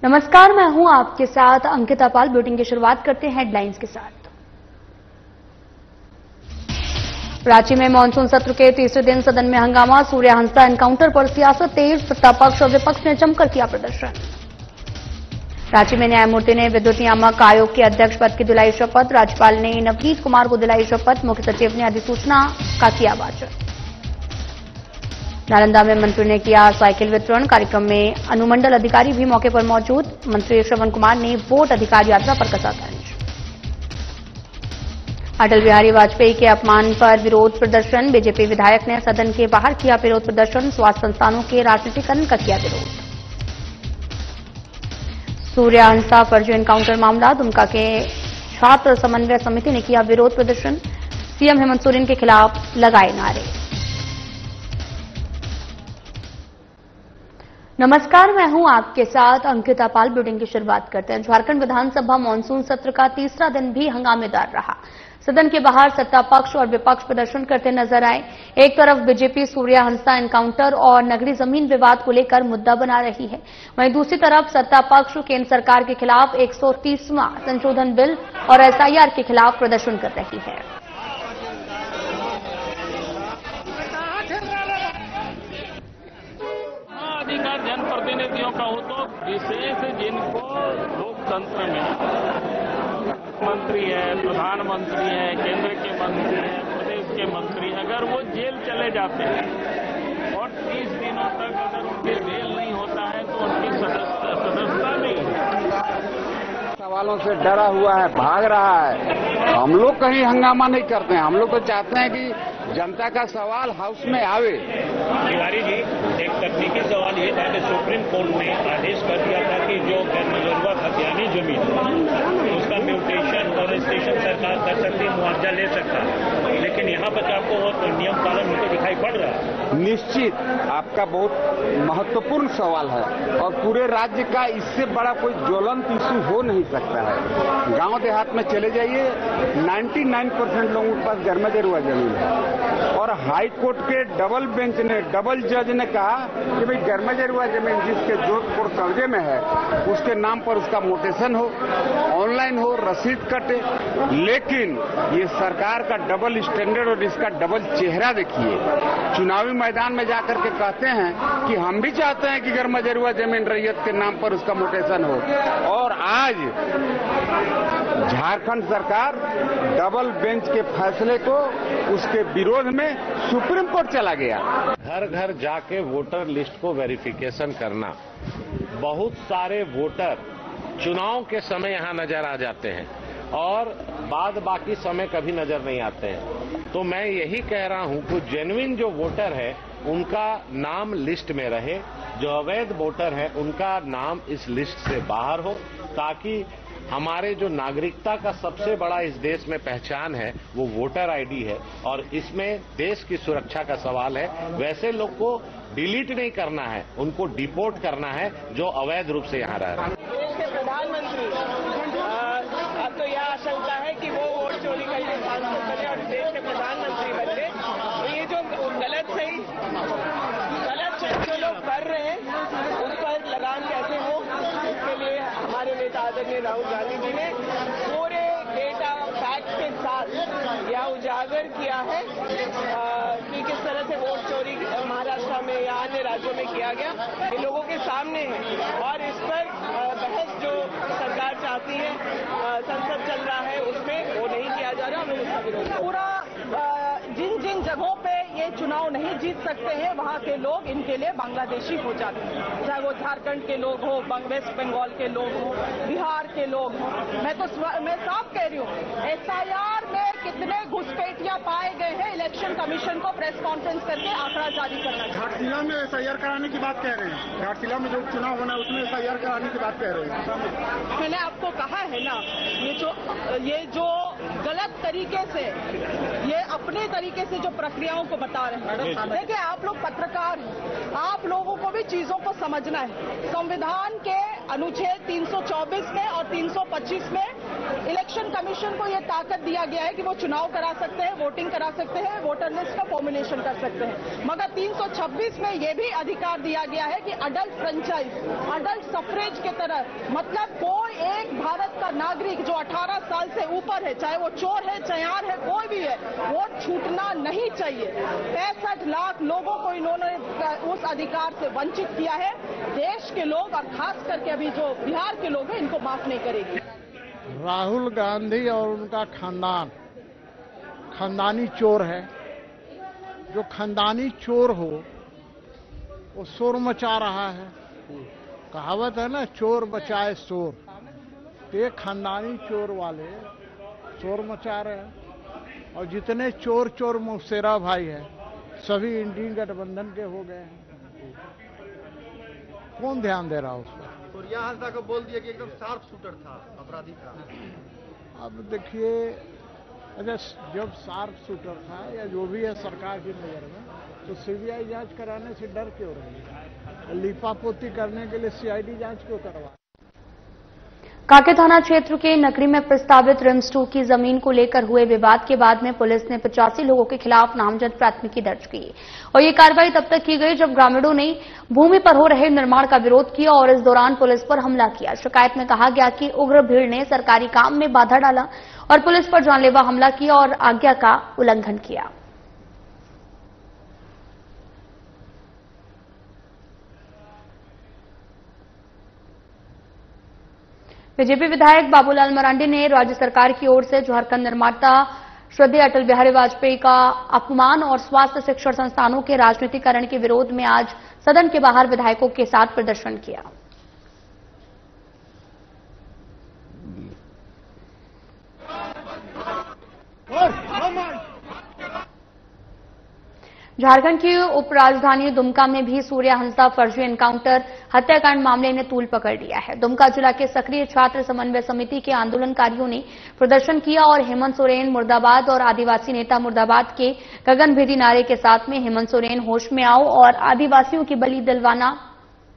नमस्कार, मैं हूं आपके साथ अंकिता पाल। बुलेटिन की शुरुआत करते हैं हेडलाइंस के साथ। रांची में मानसून सत्र के तीसरे दिन सदन में हंगामा, सूर्य हंसा एनकाउंटर पर सियासत तेज, सत्ता पक्ष और विपक्ष ने जमकर किया प्रदर्शन। रांची में न्यायमूर्ति ने विद्युत नियामक आयोग के अध्यक्ष पद की दिलाई शपथ, राज्यपाल ने नवनीत कुमार को दिलाई शपथ, मुख्य सचिव ने अधिसूचना का किया वाचन। नालंदा में मंत्री ने किया साइकिल वितरण, कार्यक्रम में अनुमंडल अधिकारी भी मौके पर मौजूद, मंत्री श्रवण कुमार ने वोट अधिकार यात्रा पर कसा तंज। अटल बिहारी वाजपेयी के अपमान पर विरोध प्रदर्शन, बीजेपी विधायक ने सदन के बाहर किया विरोध प्रदर्शन, स्वास्थ्य संस्थानों के राजनीतिकरण का किया विरोध। सूर्य हंसा फर्जी एनकाउंटर मामला, दुमका के छात्र समन्वय समिति ने किया विरोध प्रदर्शन, सीएम हेमंत सोरेन के खिलाफ लगाए नारे। नमस्कार, मैं हूं आपके साथ अंकिता पाल। बुलेटिन की शुरुआत करते हैं। झारखंड विधानसभा मानसून सत्र का तीसरा दिन भी हंगामेदार रहा। सदन के बाहर सत्ता पक्ष और विपक्ष प्रदर्शन करते नजर आए। एक तरफ बीजेपी सूर्य हंसा एनकाउंटर और नगरी जमीन विवाद को लेकर मुद्दा बना रही है, वहीं दूसरी तरफ सत्ता पक्ष केंद्र सरकार के खिलाफ 130वां संशोधन बिल और एसआईआर के खिलाफ प्रदर्शन कर रही है। अधिकार जनप्रतिनिधियों का हो तो विशेष जिनको लोकतंत्र में मंत्री है, प्रधानमंत्री है, केंद्र के मंत्री है, प्रदेश के मंत्री, अगर वो जेल चले जाते हैं और 30 दिनों तक अगर उनके बेल नहीं होता है तो उनकी सदस्यता नहीं। सवालों से डरा हुआ है, भाग रहा है। हम लोग कहीं हंगामा नहीं करते हैं। हम लोग तो चाहते हैं कि जनता का सवाल हाउस में आवे। तिवारी जी, एक तकनीकी सवाल ये था कि सुप्रीम कोर्ट ने आदेश कर दिया था कि जो गैरमजरूरत हथियानी जमीन उसका म्यूटेशन फॉरेस्टेशन सरकार कर सकती है, मुआवजा ले सकता है, लेकिन यहाँ पर आपको वो तो नियम पालन होकर दिखाई पड़ रहा है। निश्चित आपका बहुत महत्वपूर्ण सवाल है और पूरे राज्य का इससे बड़ा कोई ज्वलंत इशू हो नहीं सकता है। गांव देहात में चले जाइए, 99% लोगों के पास गैरमजरूरत जमीन है और हाई कोर्ट के डबल बेंच ने, डबल जज ने कहा कि भाई गैरमजरूरत जमीन जिसके जोधपुर कब्जे में है उसके नाम पर उसका मोटेशन हो, ऑनलाइन हो, रसीद कटे। लेकिन ये सरकार का डबल स्टैंडर्ड और इसका डबल चेहरा देखिए। चुनावी मैदान में जाकर के कहते हैं कि हम भी चाहते हैं कि गैरमजरूरत जमीन रैयत के नाम पर उसका मोटेशन हो, और आज झारखंड सरकार डबल बेंच के फैसले को उसके विरोध में सुप्रीम कोर्ट चला गया। घर घर जाके वोटर लिस्ट को वेरिफिकेशन करना, बहुत सारे वोटर चुनाव के समय यहां नजर आ जाते हैं और बाद बाकी समय कभी नजर नहीं आते हैं। तो मैं यही कह रहा हूं कि जेन्युइन जो वोटर है उनका नाम लिस्ट में रहे, जो अवैध वोटर है उनका नाम इस लिस्ट से बाहर हो, ताकि हमारे जो नागरिकता का सबसे बड़ा इस देश में पहचान है वो वोटर आईडी है और इसमें देश की सुरक्षा का सवाल है। वैसे लोग को डिलीट नहीं करना है, उनको डिपोर्ट करना है जो अवैध रूप से यहाँ रह रहे हैं। देश के प्रधानमंत्री अब तो यह आशंका है कि वो वोट चोरी करके सांसद बने और देश के प्रधानमंत्री बने। तो ये जो गलत सही जो लोग कर रहे हैं उस पर लगाम कैसे हो, इसके लिए हमारे नेता आदरणीय राहुल गांधी जी ने पूरे डेटा फैक्ट के साथ यह उजागर किया है कि किस तरह से वोट चोरी महाराष्ट्र में या अन्य राज्यों में किया गया, ये लोगों के सामने है। और इस पर बहस जो सरकार चाहती है, संसद चल रहा है, उसमें वो नहीं किया जा रहा। हम उसका विरोध पूरा जिन जिन जगहों पे ये चुनाव नहीं जीत सकते हैं वहां के लोग इनके लिए बांग्लादेशी हो जाते हैं, चाहे वो झारखंड के लोग हो, वेस्ट बंगाल के लोग हो, बिहार के लोग हो। मैं साफ कह रही हूँ, एसआईआर में कितने घुसपैठियां पाए गए हैं, इलेक्शन कमीशन को प्रेस कॉन्फ्रेंस करके आंकड़ा जारी करना चाहिए। घाटशिला में एसआईआर कराने की बात कह रहे हैं, घाटशिला में जो चुनाव होना है उसमें एसआईआर कराने की बात कह रहे हैं। मैंने आपको कहा है ना, ये जो गलत तरीके से, ये अपने तरीके से जो प्रक्रियाओं को बता रहे हैं। देखिए, आप लोग पत्रकार हैं, आप लोगों को भी चीजों को समझना है। संविधान के अनुच्छेद 324 में और 325 में इलेक्शन कमीशन को ये ताकत दिया गया है कि वो चुनाव करा सकते हैं, वोटिंग करा सकते हैं, वोटर लिस्ट का फॉर्मुलेशन कर सकते हैं, मगर 326 में ये भी अधिकार दिया गया है कि अडल्ट फ्रेंचाइज, अडल्ट सफरेज के तरह, मतलब कोई एक भारत का नागरिक जो 18 साल से ऊपर है, चाहे वो चोर है, चयार है, कोई भी है, वोट छूटना नहीं चाहिए। 65 लाख लोगों को इन्होंने उस अधिकार से वंचित किया है। देश के लोग और खास करके अभी जो बिहार के लोग हैं, इनको माफ नहीं करेगी। राहुल गांधी और उनका खानदान खानदानी चोर है। जो खानदानी चोर हो वो शोर मचा रहा है। कहावत है ना, चोर बचाए शोर। तो ये खानदानी चोर वाले शोर मचा रहे हैं और जितने चोर चोर मौसेरा भाई है सभी इंडियन गठबंधन के हो गए हैं। कौन ध्यान दे रहा उस पर? और यहाँ हंसा को बोल दिया कि एकदम शार्प शूटर था, अपराधी था। अब देखिए, अच्छा जब शार्प शूटर था या जो भी है सरकार की नजर में, तो सीबीआई जांच कराने से डर क्यों रही है? लीपापोती करने के लिए सीआईडी जांच क्यों करवा? कांके थाना क्षेत्र के नकरी में प्रस्तावित रिम्स 2 की जमीन को लेकर हुए विवाद के बाद में पुलिस ने 85 लोगों के खिलाफ नामजद प्राथमिकी दर्ज की और ये कार्रवाई तब तक की गई जब ग्रामीणों ने भूमि पर हो रहे निर्माण का विरोध किया और इस दौरान पुलिस पर हमला किया। शिकायत में कहा गया कि उग्र भीड़ ने सरकारी काम में बाधा डाला और पुलिस पर जानलेवा हमला किया और आज्ञा का उल्लंघन किया। बीजेपी विधायक बाबूलाल मरांडी ने राज्य सरकार की ओर से झारखंड निर्माता श्रद्धेय अटल बिहारी वाजपेयी का अपमान और स्वास्थ्य शिक्षण संस्थानों के राजनीतिकरण के विरोध में आज सदन के बाहर विधायकों के साथ प्रदर्शन किया। झारखंड की उपराजधानी दुमका में भी सूर्या हंसा फर्जी एनकाउंटर हत्याकांड मामले ने तूल पकड़ लिया है। दुमका जिला के सक्रिय छात्र समन्वय समिति के आंदोलनकारियों ने प्रदर्शन किया और हेमंत सोरेन मुर्दाबाद और आदिवासी नेता मुर्दाबाद के गगनभेदी नारे के साथ में हेमंत सोरेन होश में आओ और आदिवासियों की बलि दिलवाना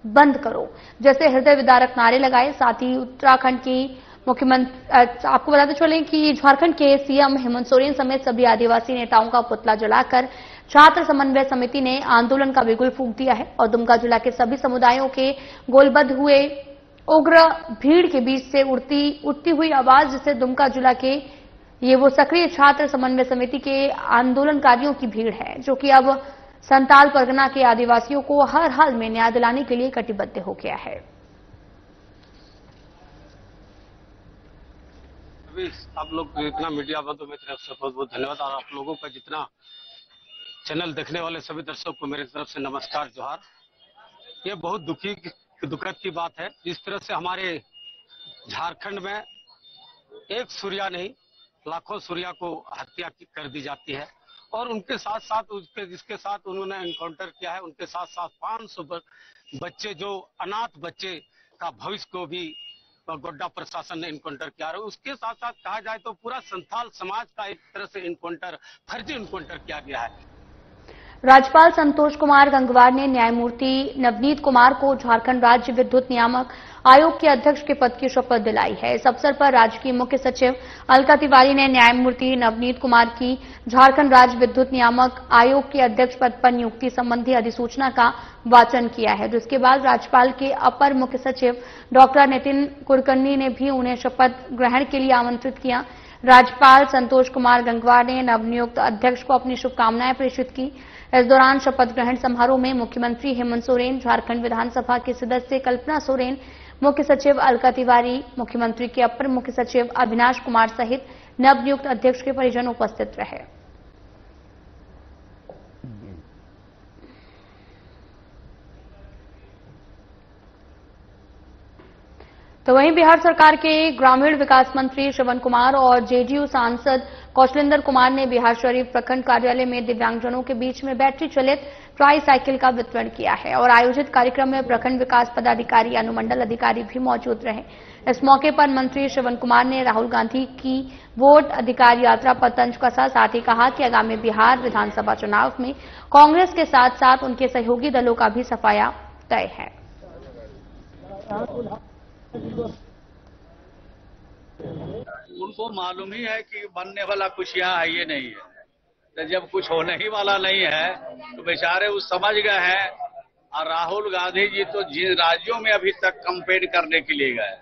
बंद करो जैसे हृदय विदारक नारे लगाए। साथ ही उत्तराखंड की मुख्यमंत्री, आपको बताते चलें कि झारखंड के सीएम हेमंत सोरेन समेत सभी आदिवासी नेताओं का पुतला जलाकर छात्र समन्वय समिति ने आंदोलन का बिगुल फूंक दिया है और दुमका जिला के सभी समुदायों के गोलबद्ध हुए उग्र भीड़ के बीच से उठती हुई आवाज, जिससे दुमका जिला के ये वो सक्रिय छात्र समन्वय समिति के आंदोलनकारियों की भीड़ है जो कि अब संताल परगना के आदिवासियों को हर हाल में न्याय दिलाने के लिए कटिबद्ध हो गया है। आप लोग इतना मीडिया बंधु मेरी तरफ से बहुत बहुत धन्यवाद और आप लोगों का जितना चैनल देखने वाले सभी दर्शकों को मेरी तरफ से नमस्कार, जोहार। ये बहुत दुखद की बात है। जिस तरह से हमारे झारखंड में एक सूर्या नहीं लाखों सूर्या को हत्या कर दी जाती है और उनके साथ साथ जिसके साथ उन्होंने एनकाउंटर किया है उनके साथ साथ 500 बच्चे जो अनाथ बच्चे का भविष्य को भी गोड्डा प्रशासन ने इनकाउंटर किया है। उसके साथ साथ कहा जाए तो पूरा संथाल समाज का एक तरह से इनकाउंटर, फर्जी इनकाउंटर किया गया है। राज्यपाल संतोष कुमार गंगवार ने न्यायमूर्ति नवनीत कुमार को झारखंड राज्य विद्युत नियामक आयोग के अध्यक्ष के पद की शपथ दिलाई है। इस अवसर पर राज्य की मुख्य सचिव अलका तिवारी ने न्यायमूर्ति नवनीत कुमार की झारखंड राज्य विद्युत नियामक आयोग के अध्यक्ष पद पर नियुक्ति संबंधी अधिसूचना का वाचन किया है, जिसके बाद राज्यपाल के अपर मुख्य सचिव डॉक्टर नितिन कुलकर्णी ने भी उन्हें शपथ ग्रहण के लिए आमंत्रित किया। राज्यपाल संतोष कुमार गंगवार ने नवनियुक्त अध्यक्ष को अपनी शुभकामनाएं प्रेषित की। इस दौरान शपथ ग्रहण समारोह में मुख्यमंत्री हेमंत सोरेन, झारखंड विधानसभा की सदस्य कल्पना सोरेन, मुख्य सचिव अलका तिवारी, मुख्यमंत्री के अपर मुख्य सचिव अविनाश कुमार सहित नवनियुक्त अध्यक्ष के परिजन उपस्थित रहे। तो वहीं बिहार सरकार के ग्रामीण विकास मंत्री श्रवण कुमार और जेडीयू सांसद कौशलेंद्र कुमार ने बिहार शरीफ प्रखंड कार्यालय में दिव्यांगजनों के बीच में बैटरी चलित ट्राई साइकिल का वितरण किया है और आयोजित कार्यक्रम में प्रखंड विकास पदाधिकारी, अनुमंडल अधिकारी भी मौजूद रहे। इस मौके पर मंत्री श्रवण कुमार ने राहुल गांधी की वोट अधिकार यात्रा पर तंज कसा। साथ ही कहा कि आगामी बिहार विधानसभा चुनाव में कांग्रेस के साथ साथ उनके सहयोगी दलों का भी सफाया तय है। उनको मालूम ही है कि बनने वाला कुछ यहाँ है ये नहीं है। तो जब कुछ होने ही वाला नहीं है तो बेचारे वो समझ गए हैं। और राहुल गांधी जी तो जिन राज्यों में अभी तक कैंपेन करने के लिए गए,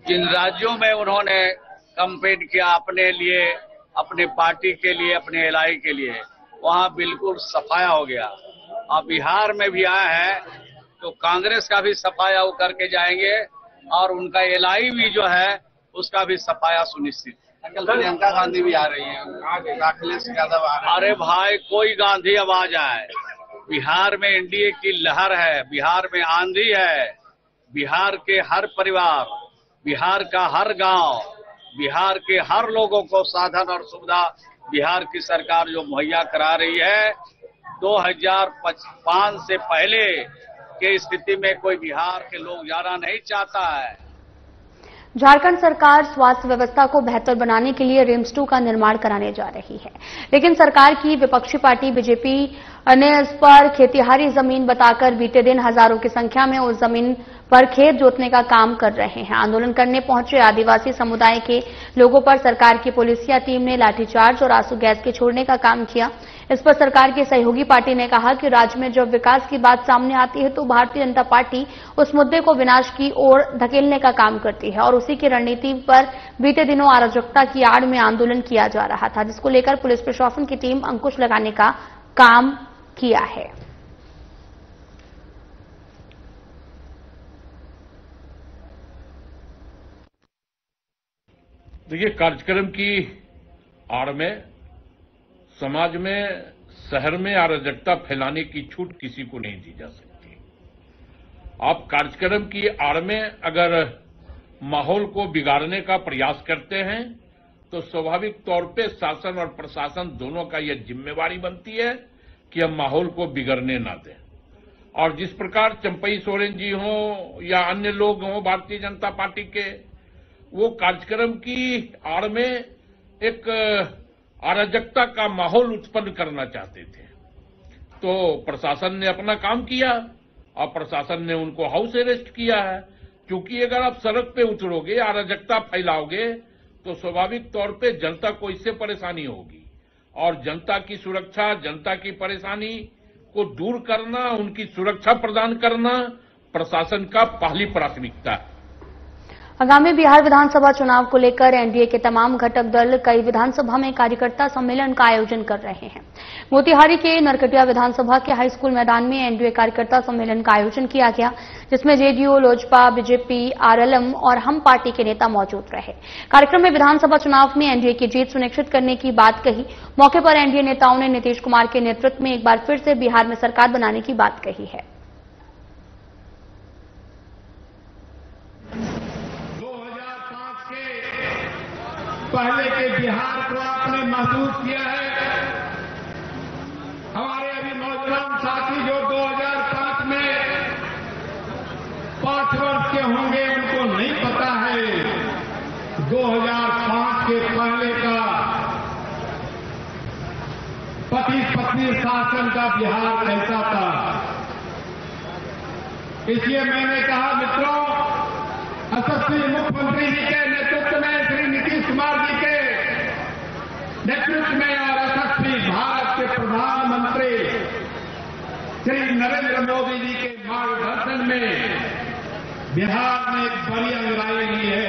जिन राज्यों में उन्होंने कैंपेन किया अपने लिए, अपने पार्टी के लिए, अपने एलआई के लिए, वहां बिल्कुल सफाया हो गया। और बिहार में भी आया है तो कांग्रेस का भी सफाया वो करके जाएंगे और उनका एलआई भी जो है उसका भी सफाया सुनिश्चित। कल प्रियंका गांधी भी आ रही है, अखिलेश यादव आ रहे हैं। अरे भाई कोई गांधी अब आ जाए, बिहार में एनडीए की लहर है, बिहार में आंधी है, बिहार के हर परिवार, बिहार का हर गांव, बिहार के हर लोगों को साधन और सुविधा बिहार की सरकार जो मुहैया करा रही है। 2005 से पहले के स्थिति में कोई बिहार के लोग जाना नहीं चाहता है। झारखंड सरकार स्वास्थ्य व्यवस्था को बेहतर बनाने के लिए रिम्स 2 का निर्माण कराने जा रही है, लेकिन सरकार की विपक्षी पार्टी बीजेपी ने इस पर खेतिहारी जमीन बताकर बीते दिन हजारों की संख्या में उस जमीन पर खेत जोतने का काम कर रहे हैं। आंदोलन करने पहुंचे आदिवासी समुदाय के लोगों पर सरकार की पुलिसिया टीम ने लाठीचार्ज और आंसू गैस के छोड़ने का काम किया। इस पर सरकार की सहयोगी पार्टी ने कहा कि राज्य में जब विकास की बात सामने आती है तो भारतीय जनता पार्टी उस मुद्दे को विनाश की ओर धकेलने का काम करती है और उसी की रणनीति पर बीते दिनों अराजकता की आड़ में आंदोलन किया जा रहा था, जिसको लेकर पुलिस प्रशासन की टीम अंकुश लगाने का काम किया है। देखिए, कार्यक्रम की आड़ में समाज में, शहर में अराजकता फैलाने की छूट किसी को नहीं दी जा सकती। आप कार्यक्रम की आड़ में अगर माहौल को बिगाड़ने का प्रयास करते हैं तो स्वाभाविक तौर पे शासन और प्रशासन दोनों का यह जिम्मेवारी बनती है कि हम माहौल को बिगड़ने ना दें। और जिस प्रकार चंपई सोरेन जी हों या अन्य लोग हों भारतीय जनता पार्टी के, वो कार्यक्रम की आड़ में एक अराजकता का माहौल उत्पन्न करना चाहते थे। तो प्रशासन ने अपना काम किया और प्रशासन ने उनको हाउस अरेस्ट किया है। क्योंकि अगर आप सड़क पे उतरोगे, अराजकता फैलाओगे तो स्वाभाविक तौर पे जनता को इससे परेशानी होगी और जनता की सुरक्षा, जनता की परेशानी को दूर करना, उनकी सुरक्षा प्रदान करना प्रशासन का पहली प्राथमिकता है। आगामी बिहार विधानसभा चुनाव को लेकर एनडीए के तमाम घटक दल कई विधानसभा में कार्यकर्ता सम्मेलन का आयोजन कर रहे हैं। मोतिहारी के नरकटिया विधानसभा के हाई स्कूल मैदान में एनडीए कार्यकर्ता सम्मेलन का आयोजन किया गया, जिसमें जेडीयू, लोजपा, बीजेपी, आरएलएम और हम पार्टी के नेता मौजूद रहे। कार्यक्रम में विधानसभा चुनाव में एनडीए की जीत सुनिश्चित करने की बात कही। मौके पर एनडीए नेताओं ने नीतीश कुमार के नेतृत्व में एक बार फिर से बिहार में सरकार बनाने की बात कही है। पहले के बिहार को आपने महसूस किया है। हमारे अभी नौजवान साथी जो 2005 में 5 वर्ष के होंगे उनको नहीं पता है 2005 के पहले का पति पत्नी शासन का बिहार कैसा था। इसलिए मैंने कहा मित्रों, यशस्वी मुख्यमंत्री जी के नेतृत्व में, श्री नीतीश कुमार जी के नेतृत्व में और यशस्वी भारत के प्रधानमंत्री श्री नरेंद्र मोदी जी के मार्गदर्शन में बिहार ने एक बड़ी अंगड़ाई ली है।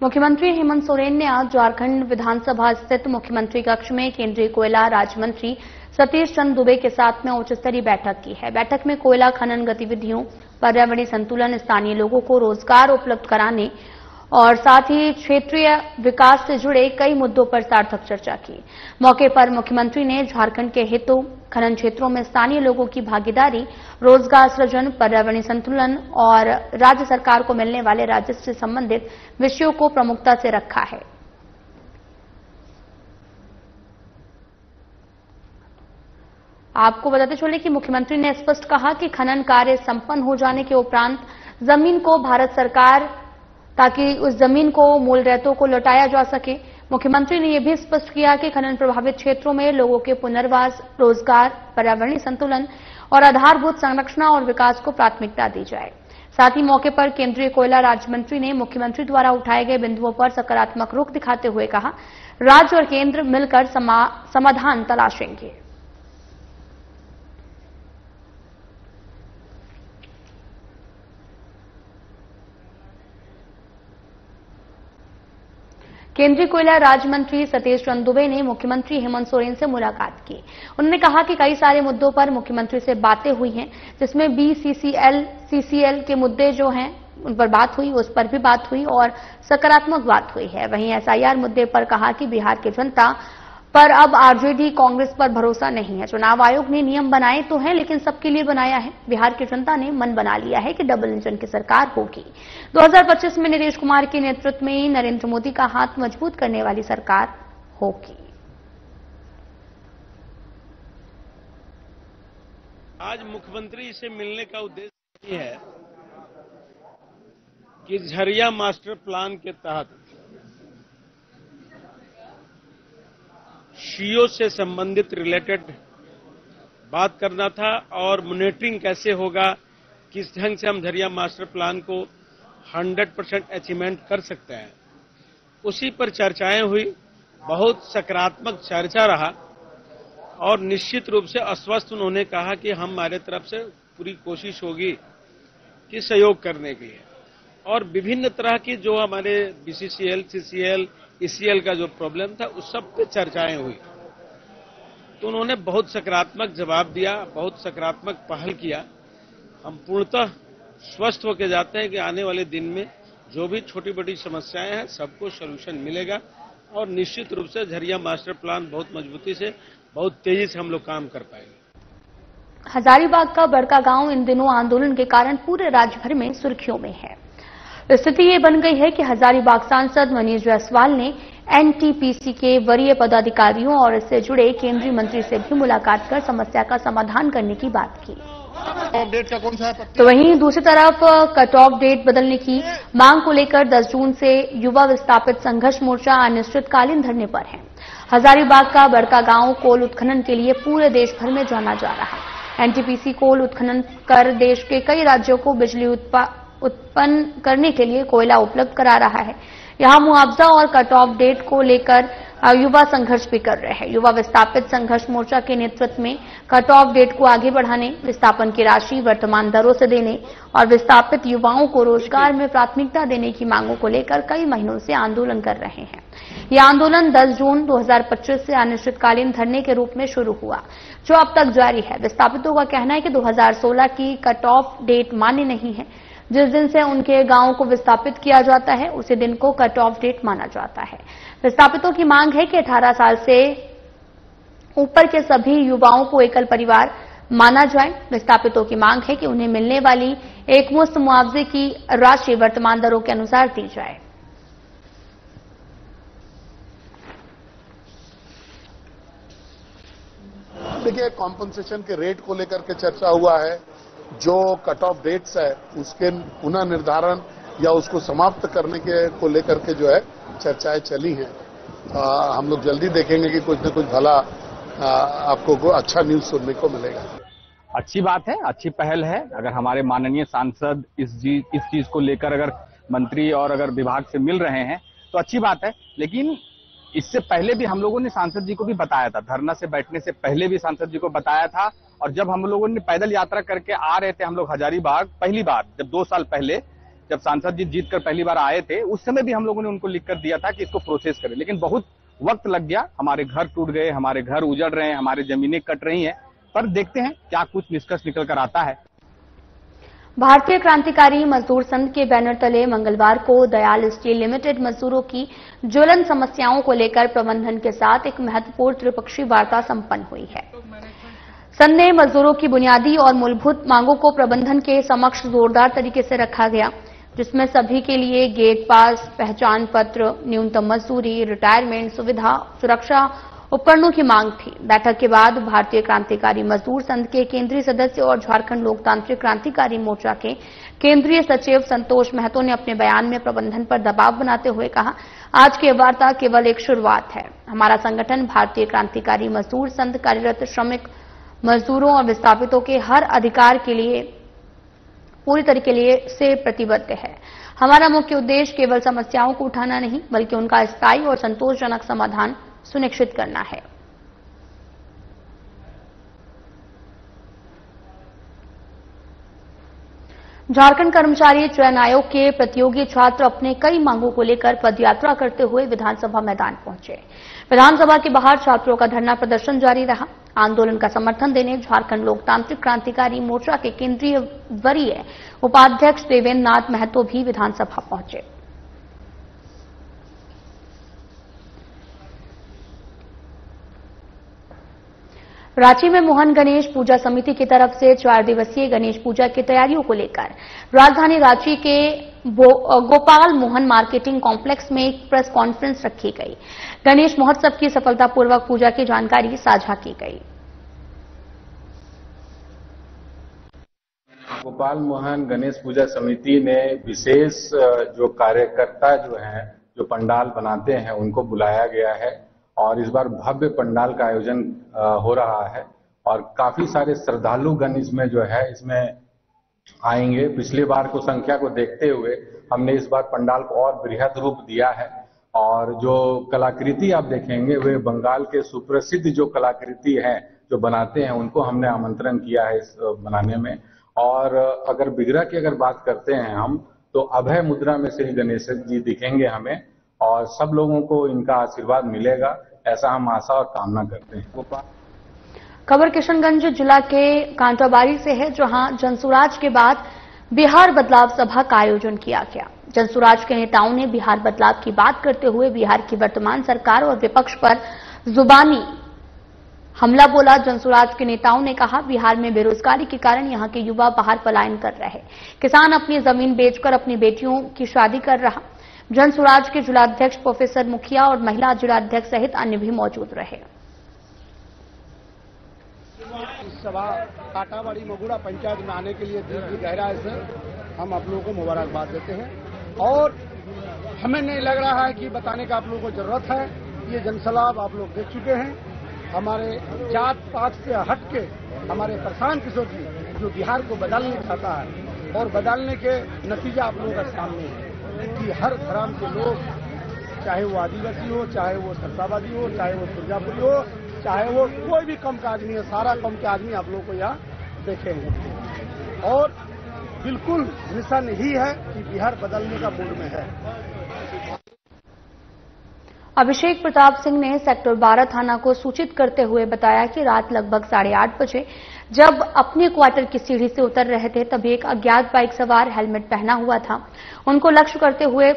मुख्यमंत्री हेमंत सोरेन ने आज झारखंड विधानसभा स्थित मुख्यमंत्री कक्ष में केंद्रीय कोयला राज्य मंत्री सतीश चंद्र दुबे के साथ में उच्च स्तरीय बैठक की है। बैठक में कोयला खनन गतिविधियों, पर्यावरणीय संतुलन, स्थानीय लोगों को रोजगार उपलब्ध कराने और साथ ही क्षेत्रीय विकास से जुड़े कई मुद्दों पर सार्थक चर्चा की। मौके पर मुख्यमंत्री ने झारखंड के हितों, खनन क्षेत्रों में स्थानीय लोगों की भागीदारी, रोजगार सृजन, पर्यावरणीय संतुलन और राज्य सरकार को मिलने वाले राजस्व से संबंधित विषयों को प्रमुखता से रखा है। आपको बताते चले कि मुख्यमंत्री ने स्पष्ट कहा कि खनन कार्य संपन्न हो जाने के उपरांत जमीन को भारत सरकार, ताकि उस जमीन को मूल रहतों को लौटाया जा सके। मुख्यमंत्री ने यह भी स्पष्ट किया कि खनन प्रभावित क्षेत्रों में लोगों के पुनर्वास, रोजगार, पर्यावरणीय संतुलन और आधारभूत संरचना और विकास को प्राथमिकता दी जाए। साथ ही मौके पर केंद्रीय कोयला राज्य मंत्री ने मुख्यमंत्री द्वारा उठाए गए बिंदुओं पर सकारात्मक रुख दिखाते हुए कहा, राज्य और केंद्र मिलकर समाधान तलाशेंगे। केंद्रीय कोयला राज्य मंत्री सतीश चंद्र दुबे ने मुख्यमंत्री हेमंत सोरेन से मुलाकात की। उन्होंने कहा कि कई सारे मुद्दों पर मुख्यमंत्री से बातें हुई हैं, जिसमें बीसीसीएल, सीसीएल के मुद्दे जो हैं उन पर बात हुई, उस पर भी बात हुई और सकारात्मक बात हुई है। वहीं एसआईआर मुद्दे पर कहा कि बिहार की जनता पर अब आरजेडी कांग्रेस पर भरोसा नहीं है। चुनाव आयोग ने नियम बनाए तो हैं, लेकिन सबके लिए बनाया है। बिहार की जनता ने मन बना लिया है कि डबल इंजन की सरकार होगी। 2025 में नीतीश कुमार के नेतृत्व में नरेंद्र मोदी का हाथ मजबूत करने वाली सरकार होगी। आज मुख्यमंत्री से मिलने का उद्देश्य ये है कि झरिया मास्टर प्लान के तहत सीओ से संबंधित रिलेटेड बात करना था और मॉनिटरिंग कैसे होगा, किस ढंग से हम झरिया मास्टर प्लान को 100% अचीवमेंट कर सकते हैं, उसी पर चर्चाएं हुई। बहुत सकारात्मक चर्चा रहा और निश्चित रूप से आश्वस्त उन्होंने कहा कि हमारे तरफ से पूरी कोशिश होगी कि सहयोग करने के लिए, और विभिन्न तरह की जो हमारे बीसीसीएल, सीसीएल, ईसीएल का जो प्रॉब्लम था उस सब पे चर्चाएं हुई। तो उन्होंने बहुत सकारात्मक जवाब दिया, बहुत सकारात्मक पहल किया। हम पूर्णतः स्वस्थ होकर जाते हैं कि आने वाले दिन में जो भी छोटी बड़ी समस्याएं हैं सबको सॉल्यूशन मिलेगा और निश्चित रूप से झरिया मास्टर प्लान बहुत मजबूती से, बहुत तेजी से हम लोग काम कर पाएंगे। हजारीबाग का बड़का गांव इन दिनों आंदोलन के कारण पूरे राज्य भर में सुर्खियों में है। स्थिति ये बन गई है कि हजारीबाग सांसद मनीष जायसवाल ने एनटीपीसी के वरीय पदाधिकारियों और इससे जुड़े केंद्रीय मंत्री से भी मुलाकात कर समस्या का समाधान करने की बात की। डेट का कौन सा है? तो वहीं दूसरी तरफ कट ऑफ डेट बदलने की मांग को लेकर 10 जून से युवा विस्थापित संघर्ष मोर्चा अनिश्चितकालीन धरने पर है। हजारीबाग का बड़का गांव कोल उत्खनन के लिए पूरे देश भर में जाना जा रहा है। एनटीपीसी कोल उत्खनन कर देश के कई राज्यों को बिजली उत्पन्न करने के लिए कोयला उपलब्ध करा रहा है। यहां मुआवजा और कट ऑफ डेट को लेकर युवा संघर्ष भी कर रहे हैं। युवा विस्थापित संघर्ष मोर्चा के नेतृत्व में कट ऑफ डेट को आगे बढ़ाने, विस्थापन की राशि वर्तमान दरों से देने और विस्थापित युवाओं को रोजगार में प्राथमिकता देने की मांगों को लेकर कई महीनों से आंदोलन कर रहे हैं। यह आंदोलन 10 जून 2025 से अनिश्चितकालीन धरने के रूप में शुरू हुआ, जो अब तक जारी है। विस्थापितों का कहना है कि 2016 की कट ऑफ डेट मान्य नहीं है। जिस दिन से उनके गांव को विस्थापित किया जाता है उसी दिन को कट ऑफ डेट माना जाता है। विस्थापितों की मांग है कि 18 साल से ऊपर के सभी युवाओं को एकल परिवार माना जाए। विस्थापितों की मांग है कि उन्हें मिलने वाली एकमुश्त मुआवजे की राशि वर्तमान दरों के अनुसार दी जाए। देखिए, कॉम्पनसेशन के रेट को लेकर के चर्चा हुआ है। जो कट ऑफ डेट्स है उसके पुनः निर्धारण या उसको समाप्त करने के को लेकर के जो है चर्चाएं चली हैं। हम लोग जल्दी देखेंगे कि कुछ न कुछ भला आपको अच्छा न्यूज सुनने को मिलेगा। अच्छी बात है, अच्छी पहल है। अगर हमारे माननीय सांसद इस चीज को लेकर अगर मंत्री और अगर विभाग से मिल रहे हैं तो अच्छी बात है। लेकिन इससे पहले भी हम लोगों ने सांसद जी को भी बताया था, धरना से बैठने से पहले भी सांसद जी को बताया था। और जब हम लोगों ने पैदल यात्रा करके आ रहे थे हम लोग हजारीबाग, पहली बार जब 2 साल पहले जब सांसद जी जीतकर पहली बार आए थे, उस समय भी हम लोगों ने उनको लिखकर दिया था कि इसको प्रोसेस करें। लेकिन बहुत वक्त लग गया, हमारे घर टूट गए, हमारे घर उजड़ रहे हैं, हमारी जमीनें कट रही हैं। पर देखते हैं क्या कुछ निष्कर्ष निकल कर आता है। भारतीय क्रांतिकारी मजदूर संघ के बैनर तले मंगलवार को दयाल स्टील लिमिटेड मजदूरों की ज्वलन समस्याओं को लेकर प्रबंधन के साथ एक महत्वपूर्ण त्रिपक्षीय वार्ता संपन्न हुई है। संघ ने मजदूरों की बुनियादी और मूलभूत मांगों को प्रबंधन के समक्ष जोरदार तरीके से रखा गया, जिसमें सभी के लिए गेट पास, पहचान पत्र, न्यूनतम मजदूरी, रिटायरमेंट सुविधा, सुरक्षा उपकरणों की मांग थी। बैठक के बाद भारतीय क्रांतिकारी मजदूर संघ के केंद्रीय सदस्य और झारखंड लोकतांत्रिक क्रांतिकारी मोर्चा के केंद्रीय सचिव संतोष महतो ने अपने बयान में प्रबंधन पर दबाव बनाते हुए कहा, आज की वार्ता केवल एक शुरुआत है। हमारा संगठन भारतीय क्रांतिकारी मजदूर संघ कार्यरत श्रमिक मजदूरों और विस्थापितों के हर अधिकार के लिए पूरी तरीके से प्रतिबद्ध है। हमारा मुख्य उद्देश्य केवल समस्याओं को उठाना नहीं, बल्कि उनका स्थायी और संतोषजनक समाधान सुनिश्चित करना है। झारखंड कर्मचारी चयन आयोग के प्रतियोगी छात्र अपने कई मांगों को लेकर पदयात्रा करते हुए विधानसभा मैदान पहुंचे। विधानसभा के बाहर छात्रों का धरना प्रदर्शन जारी रहा। आंदोलन का समर्थन देने झारखंड लोकतांत्रिक क्रांतिकारी मोर्चा के केंद्रीय वरीय उपाध्यक्ष देवेंद्र नाथ महतो भी विधानसभा पहुंचे। रांची में मोहन गणेश पूजा समिति की तरफ से 4 दिवसीय गणेश पूजा की तैयारियों को लेकर राजधानी रांची के गोपाल मोहन मार्केटिंग कॉम्प्लेक्स में एक प्रेस कॉन्फ्रेंस रखी गई। गणेश महोत्सव की सफलतापूर्वक पूजा की जानकारी साझा की गई। गोपाल मोहन गणेश पूजा समिति ने विशेष जो कार्यकर्ता जो हैं, जो पंडाल बनाते हैं, उनको बुलाया गया है और इस बार भव्य पंडाल का आयोजन हो रहा है और काफी सारे श्रद्धालुगण इसमें जो है इसमें आएंगे। पिछली बार को संख्या को देखते हुए हमने इस बार पंडाल को और बृहद रूप दिया है और जो कलाकृति आप देखेंगे वे बंगाल के सुप्रसिद्ध जो कलाकृति हैं जो बनाते हैं उनको हमने आमंत्रण किया है इस बनाने में। और अगर बिगड़ा की अगर बात करते हैं हम, तो अभय मुद्रा में श्री गणेश जी दिखेंगे हमें और सब लोगों को इनका आशीर्वाद मिलेगा, ऐसा हम आशा और कामना करते हैं। खबर किशनगंज जिला के कांटाबाड़ी से है, जहां जनसुराज के बाद बिहार बदलाव सभा का आयोजन किया गया। जनसुराज के नेताओं ने बिहार बदलाव की बात करते हुए बिहार की वर्तमान सरकार और विपक्ष पर जुबानी हमला बोला। जनसुराज के नेताओं ने कहा, बिहार में बेरोजगारी के कारण यहां के युवा बाहर पलायन कर रहे, किसान अपनी जमीन बेचकर अपनी बेटियों की शादी कर रहा। जनसुराज के जिलाध्यक्ष प्रोफेसर मुखिया और महिला जिलाध्यक्ष सहित अन्य भी मौजूद रहे। इस सभा कांटाबाड़ी मगुड़ा पंचायत में आने के लिए दिल की गहराई से हम आप लोगों को मुबारकबाद देते हैं और हमें नहीं लग रहा है कि बताने का आप लोगों को जरूरत है। ये जनसलाब आप लोग देख चुके हैं। हमारे जात पात से हटके हमारे प्रशांत किशोर जी जो बिहार को बदलना चाहता है और बदलने के नतीजा आप लोगों का सामने है कि हर धर्म के लोग, चाहे वो आदिवासी हो, चाहे वो सरसावादी हो, चाहे वो सुरजापुरी हो, चाहे वो कोई भी कम का आदमी है, सारा कम के आदमी आप लोगों को यहाँ देखेंगे और बिल्कुल निशान यही है कि बिहार बदलने का मूड में है। अभिषेक प्रताप सिंह ने सेक्टर 12 थाना को सूचित करते हुए बताया कि रात लगभग 8:30 बजे जब अपने क्वार्टर की सीढ़ी से उतर रहे थे तभी एक अज्ञात बाइक सवार हेलमेट पहना हुआ था, उनको लक्ष्य करते हुए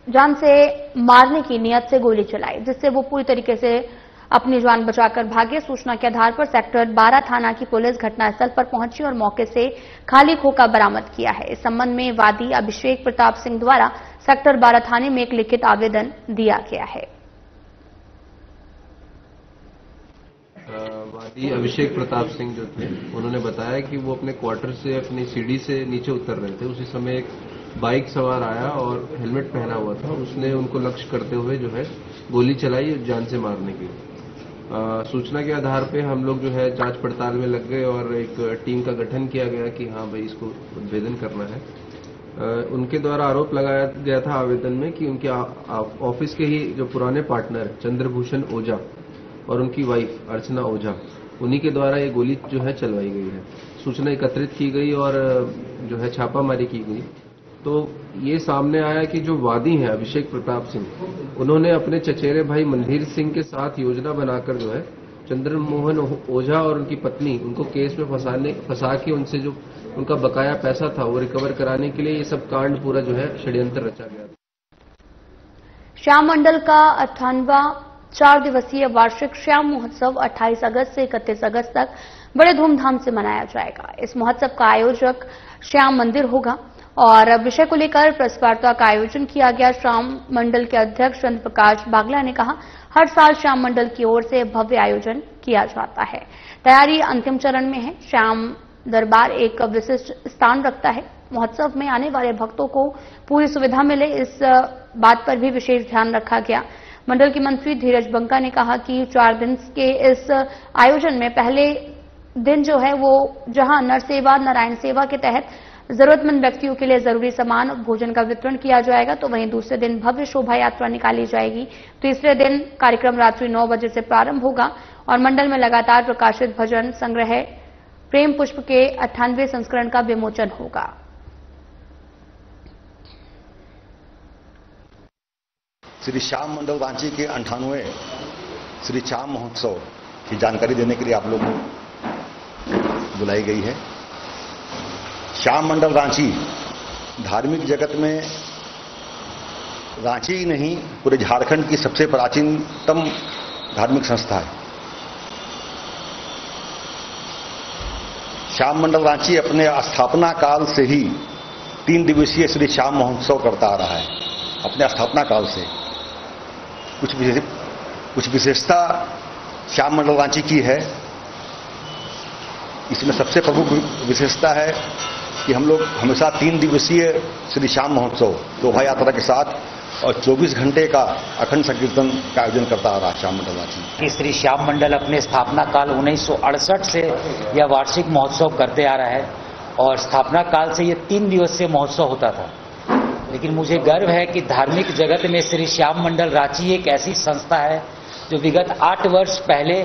जान से मारने की नियत से गोली चलाई, जिससे वो पूरी तरीके से अपनी जान बचाकर भागे। सूचना के आधार पर सेक्टर 12 थाना की पुलिस घटनास्थल पर पहुंची और मौके से खाली खोखा बरामद किया है। इस संबंध में वादी अभिषेक प्रताप सिंह द्वारा सेक्टर 12 थाने में एक लिखित आवेदन दिया गया है। वादी अभिषेक प्रताप सिंह जो थे उन्होंने बताया कि वो अपने क्वार्टर से अपनी सीढ़ी से नीचे उतर रहे थे। उसी समय एक बाइक सवार आया और हेलमेट पहना हुआ था, उसने उनको लक्ष्य करते हुए जो है गोली चलाई जान से मारने की। सूचना के आधार पे हम लोग जो है जांच पड़ताल में लग गए और एक टीम का गठन किया गया कि हाँ भाई इसको उद्भेदन करना है। उनके द्वारा आरोप लगाया गया था आवेदन में कि उनके ऑफिस के ही जो पुराने पार्टनर चंद्रभूषण ओझा और उनकी वाइफ अर्चना ओझा, उन्हीं के द्वारा ये गोली जो है चलवाई गई है। सूचना एकत्रित की गई और जो है छापामारी की गई तो ये सामने आया कि जो वादी हैं अभिषेक प्रताप सिंह, उन्होंने अपने चचेरे भाई मनधीर सिंह के साथ योजना बनाकर जो है चंद्रमोहन ओझा और उनकी पत्नी उनको केस में फंसा के उनसे जो उनका बकाया पैसा था वो रिकवर कराने के लिए ये सब कांड पूरा जो है षड्यंत्र रचा गया। श्याम मंडल का 98वां 4 दिवसीय वार्षिक श्याम महोत्सव 28 अगस्त से 31 अगस्त तक बड़े धूमधाम से मनाया जाएगा। इस महोत्सव का आयोजक श्याम मंदिर होगा और विषय को लेकर प्रेस वार्ता का आयोजन किया गया। श्याम मंडल के अध्यक्ष चंद्र प्रकाश बागला ने कहा, हर साल श्याम मंडल की ओर से भव्य आयोजन किया जाता है। तैयारी अंतिम चरण में है। श्याम दरबार एक विशिष्ट स्थान रखता है। महोत्सव में आने वाले भक्तों को पूरी सुविधा मिले, इस बात पर भी विशेष ध्यान रखा गया। मंडल के मंत्री धीरज बंका ने कहा कि 4 दिन के इस आयोजन में पहले दिन जो है वो जहां नर सेवा नारायण सेवा के तहत जरूरतमंद व्यक्तियों के लिए जरूरी सामान और भोजन का वितरण किया जाएगा। तो वहीं दूसरे दिन भव्य शोभा यात्रा निकाली जाएगी। तीसरे दिन कार्यक्रम रात्रि 9 बजे से प्रारंभ होगा और मंडल में लगातार प्रकाशित भजन संग्रह प्रेम पुष्प के 98वें संस्करण का विमोचन होगा। श्री श्याम मंडल रांची के 98वें श्री श्याम महोत्सव की जानकारी देने के लिए आप लोगों को बुलाई गई है। श्याम मंडल रांची धार्मिक जगत में रांची ही नहीं पूरे झारखंड की सबसे प्राचीनतम धार्मिक संस्था है। श्याम मंडल रांची अपने स्थापना काल से ही 3 दिवसीय श्री श्याम महोत्सव करता आ रहा है। अपने स्थापना काल से कुछ विशेषता श्याम मंडल रांची की है। इसमें सबसे प्रमुख विशेषता है कि हम लोग हमेशा 3 दिवसीय श्री श्याम महोत्सव शोभा यात्रा के साथ और 24 घंटे का अखंड संकीर्तन का आयोजन करता आ रहा है श्याम मंडल रांची। श्री श्याम मंडल अपने स्थापना काल 1968 से यह वार्षिक महोत्सव करते आ रहा है और स्थापना काल से यह 3 दिवसीय महोत्सव होता था। लेकिन मुझे गर्व है कि धार्मिक जगत में श्री श्याम मंडल रांची एक ऐसी संस्था है जो विगत 8 वर्ष पहले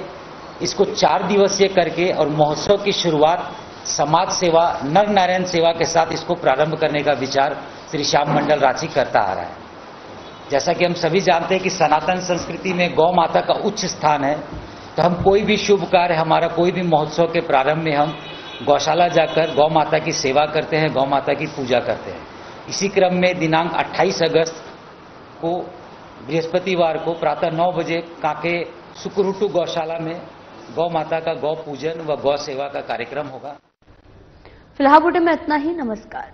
इसको 4 दिवसीय करके और महोत्सव की शुरुआत समाज सेवा नर नारायण सेवा के साथ इसको प्रारंभ करने का विचार श्री श्याम मंडल रांची करता आ रहा है। जैसा कि हम सभी जानते हैं कि सनातन संस्कृति में गौ माता का उच्च स्थान है, तो हम कोई भी शुभ कार्य, हमारा कोई भी महोत्सव के प्रारंभ में हम गौशाला जाकर गौ माता की सेवा करते हैं, गौ माता की पूजा करते हैं। इसी क्रम में दिनांक 28 अगस्त को बृहस्पतिवार को प्रातः 9 बजे कांके सुकुरुटू गौशाला में गौ माता का गौ पूजन व गौ सेवा का कार्यक्रम होगा। फिलहाल बुलेटिन में इतना ही। नमस्कार।